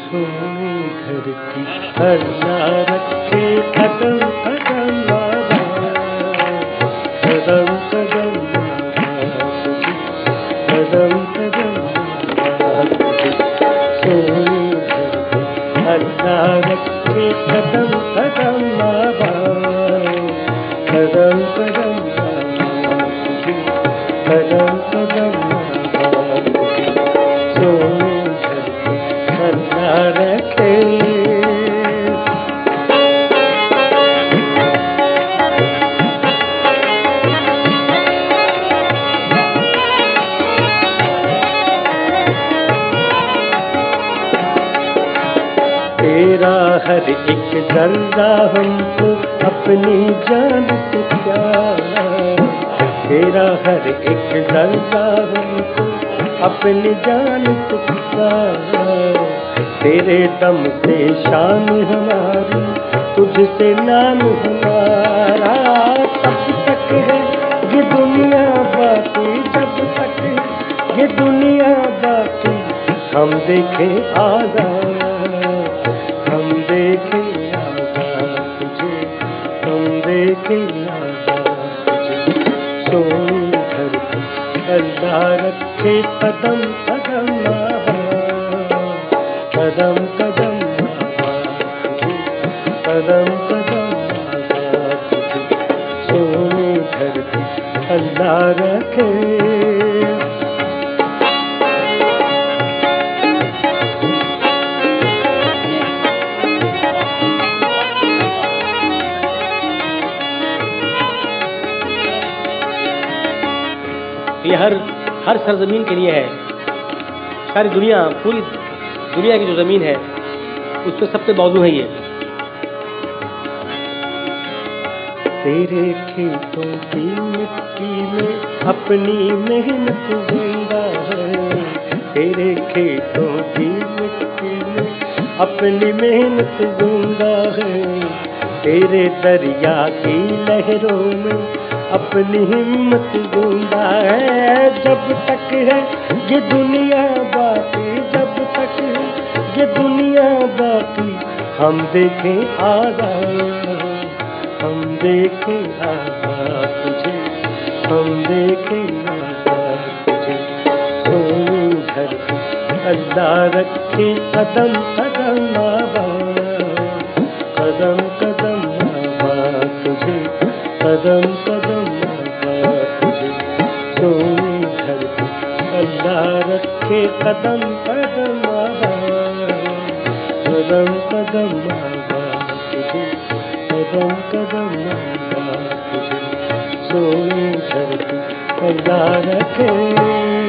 सोनी धरती अल्लाह रखे कदम कदम कदम कदम कदम कदम सोनी धरती अल्लाह रखे कदम कदम कदम कदम कदम कदम सोनी धरती अल्लाह रखे। तेरा हर एक जर्रा हमको अपनी जान से प्यारा, तेरा हर एक जर्रा हमको अपनी जान से प्यारा। तेरे दम से शान हमारी, तुझसे नाम हमारा। तब तक है ये दुनिया बाकी, जब तक ये दुनिया बाकी, हम देखें आजाद, हम देखें आजाद तुझे, हम देखें आजाद तुझे। सोनी धरती अल्लाह रखे कदम कदम कदम कदम तुझे, कदम कदम तुझे। सोनी धरती अल्लाह रखे। ये हर सरजमीन के लिए है। सारी दुनिया, पूरी दुनिया की जो ज़मीन है उस पर सब पे मौजूद है ये। तेरे खेतों की मिट्टी में अपनी मेहनत जिंदा है, तेरे खेतों की मिट्टी में अपनी मेहनत जिंदा है। तेरे दरिया की लहरों में अपनी हिम्मत जिंदा है। जब तक है ये दुनिया बाकी, जब तक है ये दुनिया बाकी, हम देखें आजाद, हम देखें आजाद तुझे, हम देखें आजाद तुझे। सोनी धरती अल्लाह रखे कदम कदम कदम कदम तुझे, कदम कदम तुझे। सोनी धरती अल्लाह रखे कदम कदम कदम कदम तुझे, कदम कदम तुझे। सोनी धरती अल्लाह रखे।